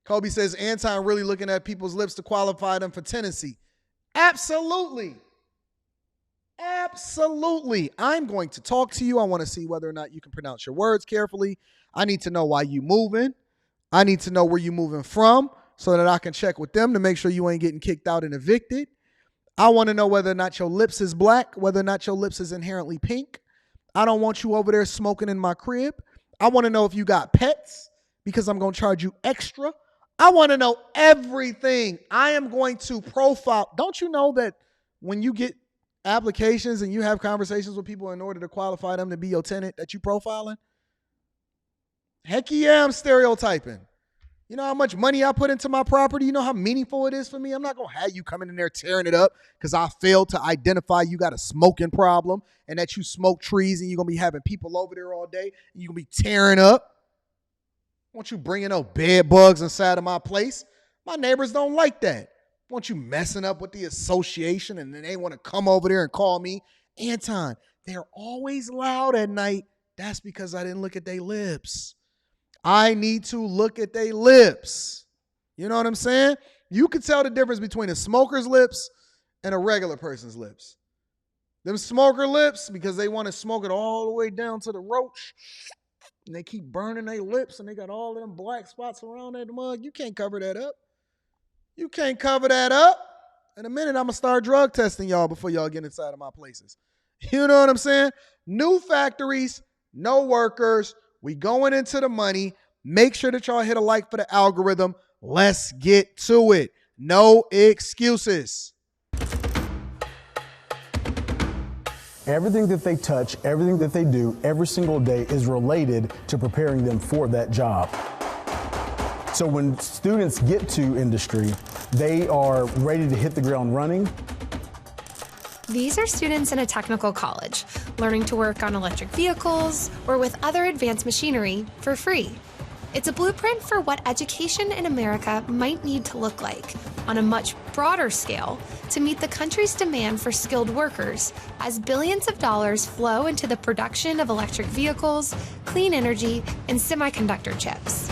Kobe says, Anton really looking at people's lips to qualify them for tenancy. Absolutely. Absolutely. I'm going to talk to you. I want to see whether or not you can pronounce your words carefully. I need to know why you moving. I need to know where you moving from so that I can check with them to make sure you ain't getting kicked out and evicted. I want to know whether or not your lips is black, whether or not your lips is inherently pink. I don't want you over there smoking in my crib. I want to know if you got pets because I'm going to charge you extra. I want to know everything. I am going to profile. Don't you know that when you get applications and you have conversations with people in order to qualify them to be your tenant that you profiling? Heck yeah, I'm stereotyping. You know how much money I put into my property? You know how meaningful it is for me? I'm not going to have you coming in there tearing it up because I failed to identify you got a smoking problem and that you smoke trees and you're going to be having people over there all day and you're going to be tearing up. I want you bringing no bed bugs inside of my place. My neighbors don't like that. I want you messing up with the association and then they want to come over there and call me. Anton, they're always loud at night. That's because I didn't look at their lips. I need to look at their lips. You know what I'm saying? You can tell the difference between a smoker's lips and a regular person's lips. Them smoker lips, because they want to smoke it all the way down to the roach, and they keep burning their lips, and they got all them black spots around that mug. You can't cover that up. You can't cover that up. In a minute, I'm going to start drug testing y'all before y'all get inside of my places. You know what I'm saying? New factories, no workers. We going into the money. Make sure that y'all hit a like for the algorithm. Let's get to it. No excuses. Everything that they touch, everything that they do every single day is related to preparing them for that job. So when students get to industry, they are ready to hit the ground running. These are students in a technical college, learning to work on electric vehicles or with other advanced machinery for free. It's a blueprint for what education in America might need to look like on a much broader scale to meet the country's demand for skilled workers as billions of dollars flow into the production of electric vehicles, clean energy, and semiconductor chips.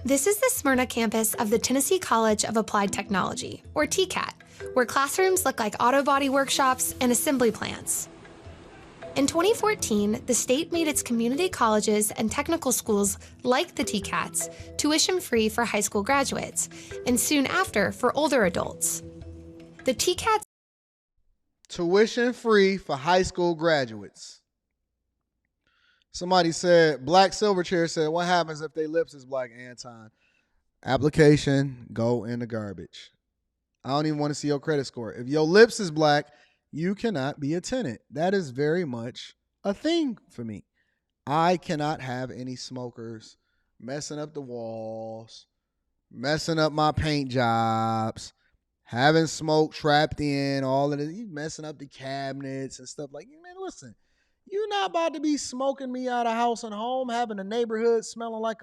This is the Smyrna campus of the Tennessee College of Applied Technology, or TCAT, where classrooms look like auto body workshops and assembly plants. In 2014, the state made its community colleges and technical schools like the TCATs tuition-free for high school graduates, and soon after for older adults. The TCATs tuition-free for high school graduates. Somebody said, Black Silverchair said, what happens if their lips is black, Anton? Application, go in the garbage. I don't even want to see your credit score. If your lips is black, you cannot be a tenant. That is very much a thing for me. I cannot have any smokers messing up the walls, messing up my paint jobs, having smoke trapped in, all of this, messing up the cabinets and stuff like that. Man, listen. You're not about to be smoking me out of house and home, having a neighborhood smelling like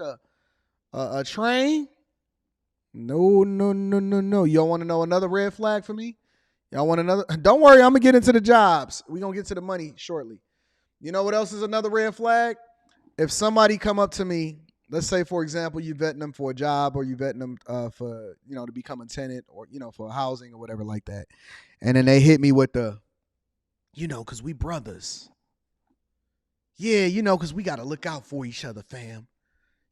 a train. No. Y'all want to know another red flag for me? Y'all want another? Don't worry, I'm going to get into the jobs. We're going to get to the money shortly. You know what else is another red flag? If somebody come up to me, let's say, for example, you vetting them for a job or you vetting them for, to become a tenant or, for housing or whatever like that. And then they hit me with the, because we brothers. Yeah, because we got to look out for each other, fam.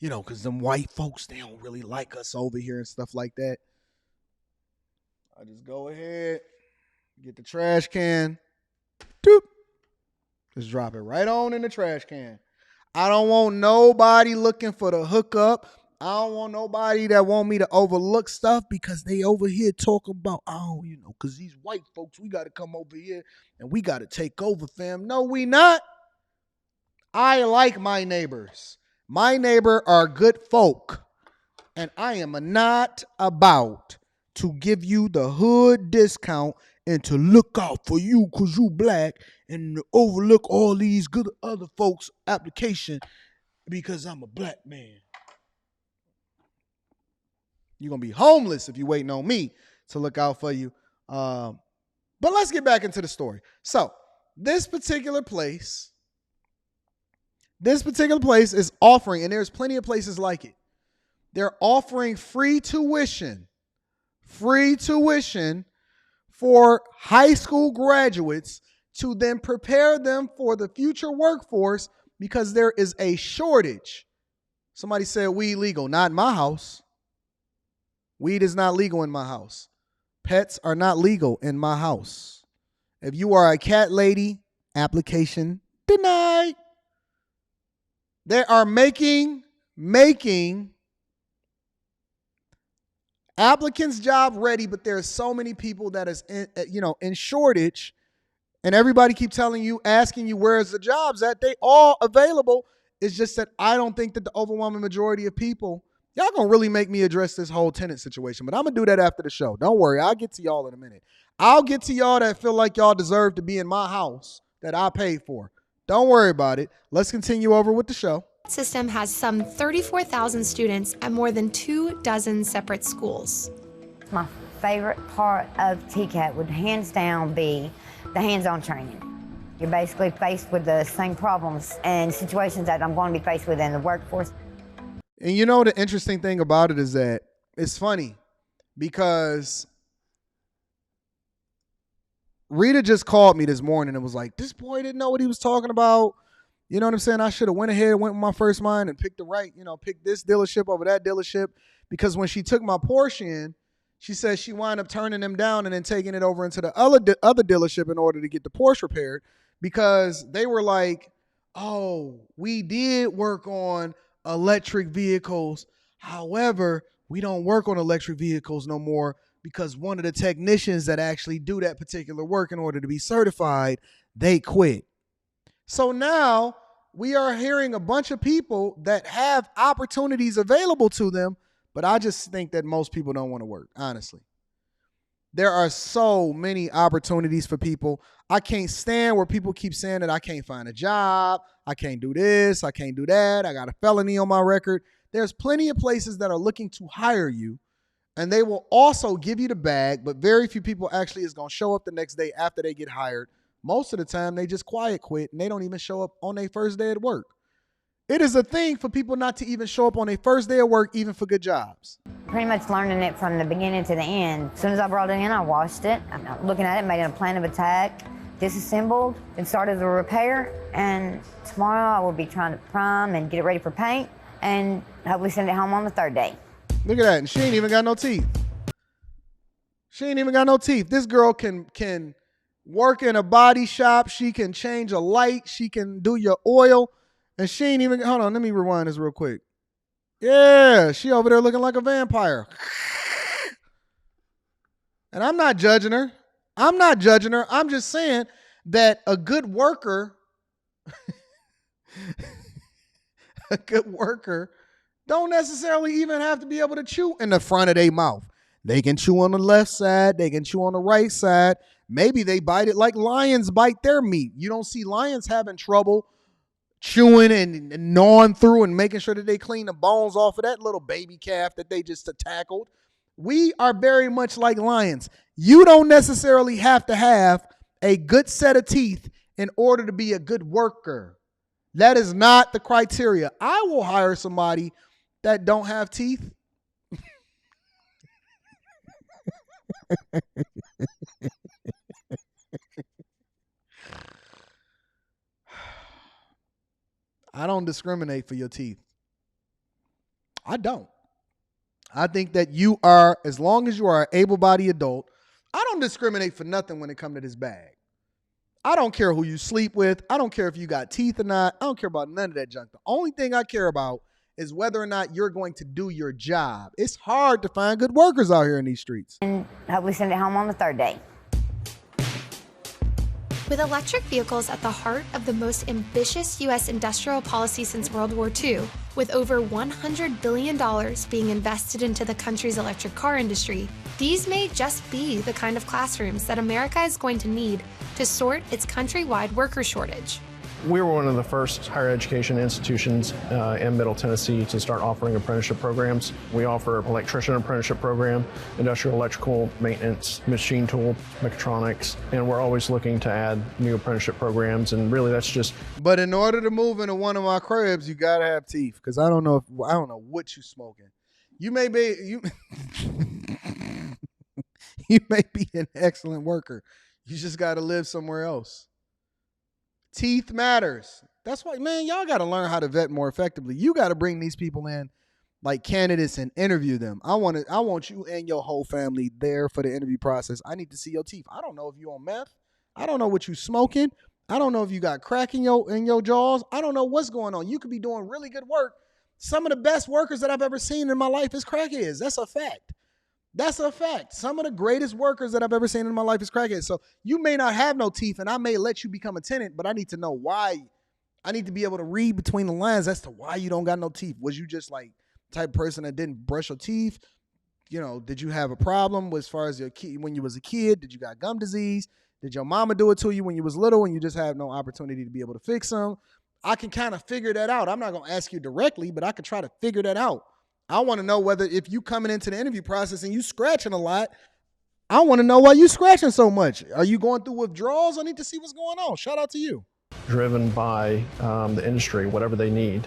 Because them white folks, they don't really like us over here and stuff like that. I just go ahead, get the trash can, doop, just drop it right on in the trash can. I don't want nobody looking for the hookup. I don't want nobody that want me to overlook stuff because they over here talking about, because these white folks, we got to come over here and we got to take over, fam. No, we not. I like my neighbors. My neighbor are good folk. And I am not about to give you the hood discount and to look out for you because you black and overlook all these good other folks' application because I'm a black man. You're going to be homeless if you're waiting on me to look out for you. But let's get back into the story. So this particular place, This particular place is offering, and there's plenty of places like it. They're offering free tuition for high school graduates to then prepare them for the future workforce because there is a shortage. Somebody said weed legal. Not in my house. Weed is not legal in my house. Pets are not legal in my house. If you are a cat lady, application denied. They are making applicants' job ready, but there are so many people that is in shortage, and everybody keep asking you where is the jobs at. They all available. It's just that I don't think that the overwhelming majority of people, y'all gonna really make me address this whole tenant situation, but I'm gonna do that after the show. Don't worry, I'll get to y'all in a minute. I'll get to y'all that feel like y'all deserve to be in my house that I paid for. Don't worry about it. Let's continue over with the show. System has some 34,000 students at more than 24 separate schools. My favorite part of TCAT would hands down be the hands-on training. You're basically faced with the same problems and situations that I'm going to be faced with in the workforce. And you know, the interesting thing about it is that it's funny because Rita just called me this morning and was like, this boy didn't know what he was talking about. You know what I'm saying? I should have went ahead and went with my first mind and picked picked this dealership over that dealership, because when she took my Porsche in, she said she wound up turning them down and then taking it over into the other dealership in order to get the Porsche repaired, because they were like, oh, we did work on electric vehicles. However, we don't work on electric vehicles no more because one of the technicians that actually do that particular work in order to be certified, they quit. So now we are hearing a bunch of people that have opportunities available to them, but I just think that most people don't want to work, honestly. There are so many opportunities for people. I can't stand where people keep saying that I can't find a job, I can't do this, I can't do that, I got a felony on my record. There's plenty of places that are looking to hire you, and they will also give you the bag, but very few people actually is going to show up the next day after they get hired. Most of the time, they just quiet quit, and they don't even show up on their first day at work. It is a thing for people not to even show up on their first day of work, even for good jobs. Pretty much learning it from the beginning to the end. As soon as I brought it in, I washed it. I'm looking at it, made a plan of attack, disassembled, and started the repair. And tomorrow I will be trying to prime and get it ready for paint, and hopefully send it home on the third day. Look at that, and she ain't even got no teeth. This girl can work in a body shop. She can change a light. She can do your oil. And she ain't even, hold on, let me rewind this real quick. Yeah, she over there looking like a vampire. And I'm not judging her. I'm just saying that a good worker, don't necessarily even have to be able to chew in the front of their mouth. They can chew on the left side. They can chew on the right side. Maybe they bite it like lions bite their meat. You don't see lions having trouble chewing and gnawing through and making sure that they clean the bones off of that little baby calf that they just tackled. We are very much like lions. You don't necessarily have to have a good set of teeth in order to be a good worker. That is not the criteria. I will hire somebody that don't have teeth. I don't discriminate for your teeth. I don't. I think that you are, as long as you are an able-bodied adult, I don't discriminate for nothing when it comes to this bag. I don't care who you sleep with. I don't care if you got teeth or not. I don't care about none of that junk. The only thing I care about is whether or not you're going to do your job. It's hard to find good workers out here in these streets. And hopefully send it home on the third day. With electric vehicles at the heart of the most ambitious U.S. industrial policy since World War II, with over $100 billion being invested into the country's electric car industry, these may just be the kind of classrooms that America is going to need to sort its countrywide worker shortage. We were one of the first higher education institutions in Middle Tennessee to start offering apprenticeship programs. We offer an electrician apprenticeship program, industrial electrical maintenance, machine tool, mechatronics, and we're always looking to add new apprenticeship programs, and really that's just... But in order to move into one of my cribs, you gotta have teeth, because I don't know what you smoking. You may be you may be an excellent worker. You just gotta live somewhere else. Teeth matters. That's why, man, y'all got to learn how to vet more effectively. You got to bring these people in like candidates and interview them. I want you and your whole family there for the interview process. I need to see your teeth. I don't know if you on meth. I don't know what you smoking. I don't know if you got crack in your jaws. I don't know what's going on. You could be doing really good work. Some of the best workers that I've ever seen in my life is crackheads. That's a fact. That's a fact. Some of the greatest workers that I've ever seen in my life is crackheads. So you may not have no teeth, and I may let you become a tenant, but I need to know why. I need to be able to read between the lines as to why you don't got no teeth. Was you just like the type of person that didn't brush your teeth? You know, did you have a problem as far as your kid when you was a kid? Did you got gum disease? Did your mama do it to you when you was little and you just had no opportunity to be able to fix them? I can kind of figure that out. I'm not going to ask you directly, but I can try to figure that out. I want to know whether if you coming into the interview process and you scratching a lot, I want to know why you scratching so much. Are you going through withdrawals? I need to see what's going on. Shout out to you. Driven by the industry, whatever they need.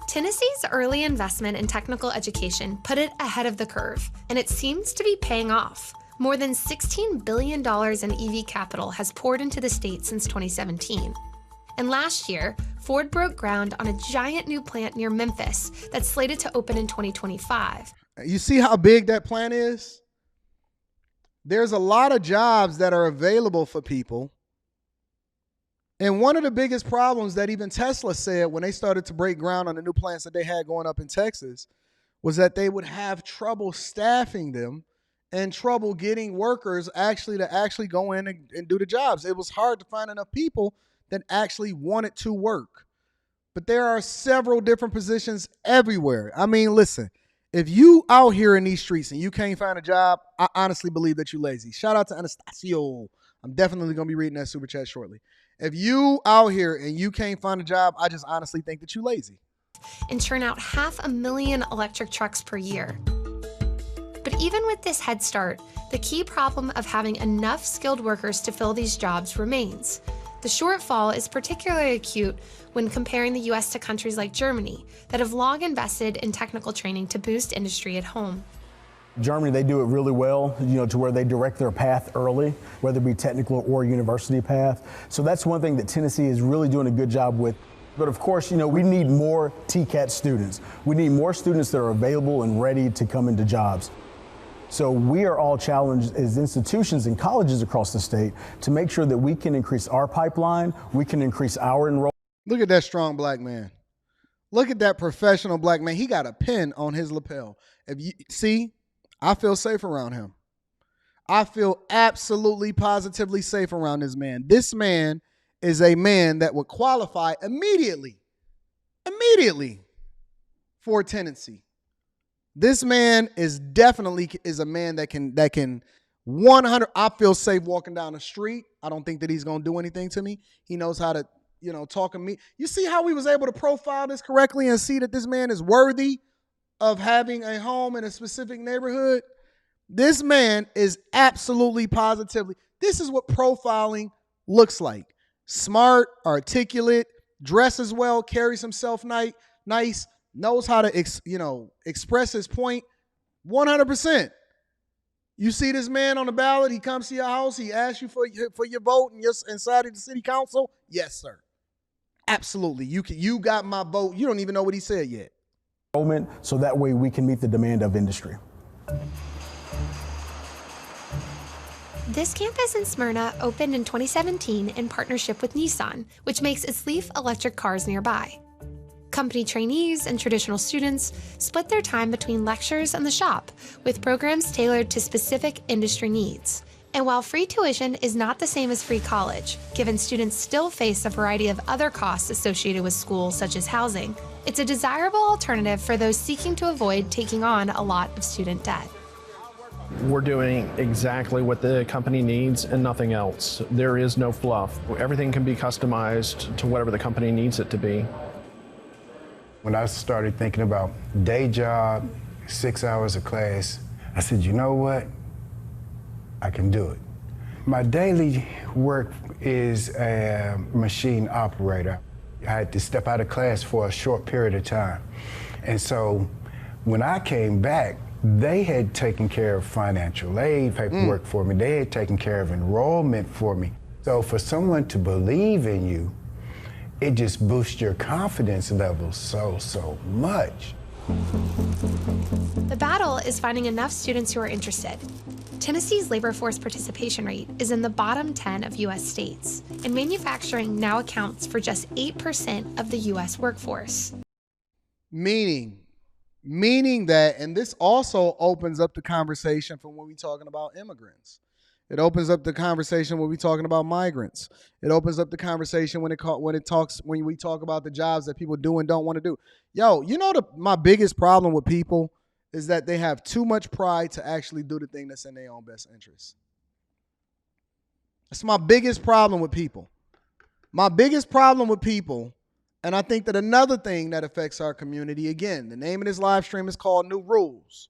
Tennessee's early investment in technical education put it ahead of the curve, and it seems to be paying off. More than $16 billion in EV capital has poured into the state since 2017. And last year, Ford broke ground on a giant new plant near Memphis that's slated to open in 2025. You see how big that plant is? There's a lot of jobs that are available for people. And one of the biggest problems that even Tesla said when they started to break ground on the new plants that they had going up in Texas was that they would have trouble staffing them and trouble getting workers to go in and do the jobs. It was hard to find enough people that actually wanted to work. But there are several different positions everywhere. I mean, listen, if you out here in these streets and you can't find a job, I honestly believe that you're lazy. Shout out to Anastasio. I'm definitely going to be reading that super chat shortly. If you out here and you can't find a job, I just honestly think that you're lazy. And churn out 500,000 electric trucks per year. But even with this head start, the key problem of having enough skilled workers to fill these jobs remains. The shortfall is particularly acute when comparing the U.S. to countries like Germany that have long invested in technical training to boost industry at home. Germany, they do it really well, to where they direct their path early, whether it be technical or university path. So that's one thing that Tennessee is really doing a good job with. But of course, we need more TCAT students. We need more students that are available and ready to come into jobs. So we are all challenged as institutions and colleges across the state to make sure that we can increase our pipeline, we can increase our enrollment. Look at that strong black man. Look at that professional black man. He got a pin on his lapel. I feel safe around him. I feel absolutely positively safe around this man. This man is a man that would qualify immediately for tenancy. This man is definitely a man that can 100. I feel safe walking down the street. I don't think that he's going to do anything to me. He knows how to, talk to me. You see how we was able to profile this correctly and see that this man is worthy of having a home in a specific neighborhood? This man is absolutely positively. This is what profiling looks like. Smart, articulate, dresses well, carries himself nice, knows how to express his point 100%. You see this man on the ballot, he comes to your house, he asks you for your vote and you're inside of the city council. Yes, sir. Absolutely. You got my vote. You don't even know what he said yet. So that way we can meet the demand of industry. This campus in Smyrna opened in 2017 in partnership with Nissan, which makes its Leaf electric cars nearby. Company trainees and traditional students split their time between lectures and the shop, with programs tailored to specific industry needs. And while free tuition is not the same as free college, given students still face a variety of other costs associated with school, such as housing, it's a desirable alternative for those seeking to avoid taking on a lot of student debt. We're doing exactly what the company needs and nothing else. There is no fluff. Everything can be customized to whatever the company needs it to be. When I started thinking about day job, 6 hours of class, I said, you know what? I can do it. My daily work is a machine operator. I had to step out of class for a short period of time. And so when I came back, they had taken care of financial aid paperwork for me. They had taken care of enrollment for me. So for someone to believe in you, it just boosts your confidence level so much. The battle is finding enough students who are interested. Tennessee's labor force participation rate is in the bottom 10 of U.S. states, and manufacturing now accounts for just 8% of the U.S. workforce. Meaning that, and this also opens up the conversation for when we're talking about immigrants. It opens up the conversation when we're talking about migrants. It opens up the conversation when we talk about the jobs that people do and don't want to do. Yo, you know my biggest problem with people is that they have too much pride to actually do the thing that's in their own best interest. That's my biggest problem with people. My biggest problem with people, and I think that another thing that affects our community, again, the name of this live stream is called New Rules.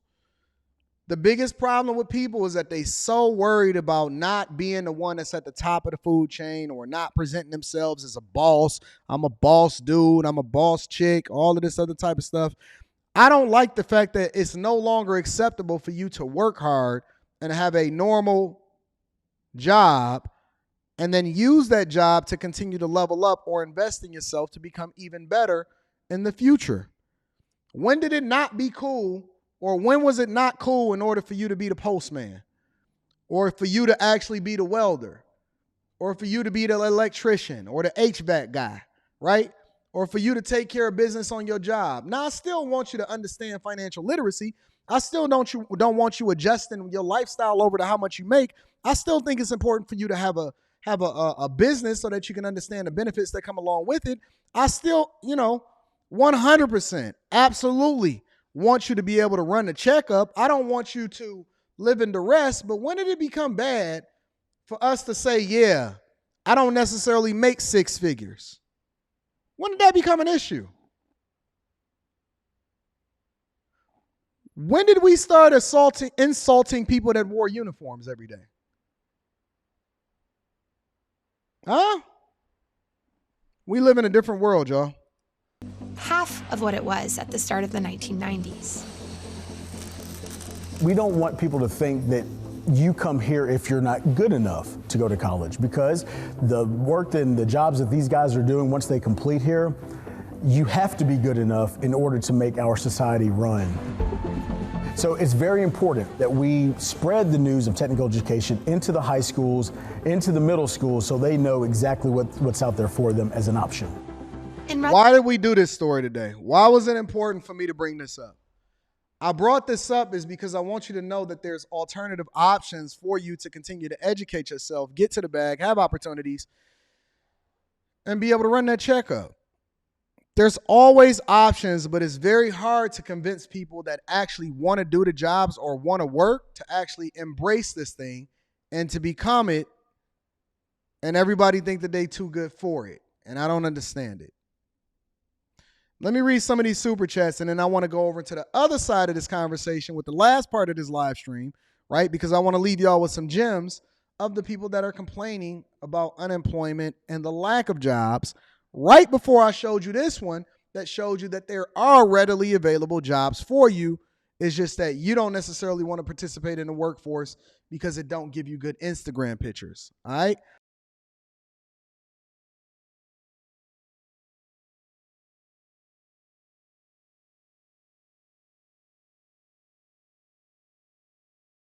The biggest problem with people is that they so worried about not being the one that's at the top of the food chain or not presenting themselves as a boss. I'm a boss dude. I'm a boss chick. All of this other type of stuff. I don't like the fact that it's no longer acceptable for you to work hard and have a normal job and then use that job to continue to level up or invest in yourself to become even better in the future. When did it not be cool? Or when was it not cool in order for you to be the postman? Or for you to actually be the welder? Or for you to be the electrician or the HVAC guy, right? Or for you to take care of business on your job. Now, I still want you to understand financial literacy. I still don't want you adjusting your lifestyle over to how much you make. I still think it's important for you to have a business so that you can understand the benefits that come along with it. I still, 100%, absolutely want you to be able to run the checkup. I don't want you to live in duress, but when did it become bad for us to say, yeah, I don't necessarily make six figures? When did that become an issue? When did we start insulting people that wore uniforms every day? Huh? We live in a different world, y'all. Half of what it was at the start of the 1990s. We don't want people to think that you come here if you're not good enough to go to college, because the work and the jobs that these guys are doing once they complete here, you have to be good enough in order to make our society run. So it's very important that we spread the news of technical education into the high schools, into the middle schools, so they know exactly what's out there for them as an option. Why did we do this story today? Why was it important for me to bring this up? I brought this up is because I want you to know that there's alternative options for you to continue to educate yourself, get to the bag, have opportunities, and be able to run that checkup. There's always options, but it's very hard to convince people that actually want to do the jobs or want to work to actually embrace this thing and to become it. And everybody think that they too good for it. And I don't understand it. Let me read some of these super chats, and then I want to go over to the other side of this conversation with the last part of this live stream, right? Because I want to leave y'all with some gems of the people that are complaining about unemployment and the lack of jobs right before I showed you this one that showed you that there are readily available jobs for you. It's just that you don't necessarily want to participate in the workforce because it don't give you good Instagram pictures, all right?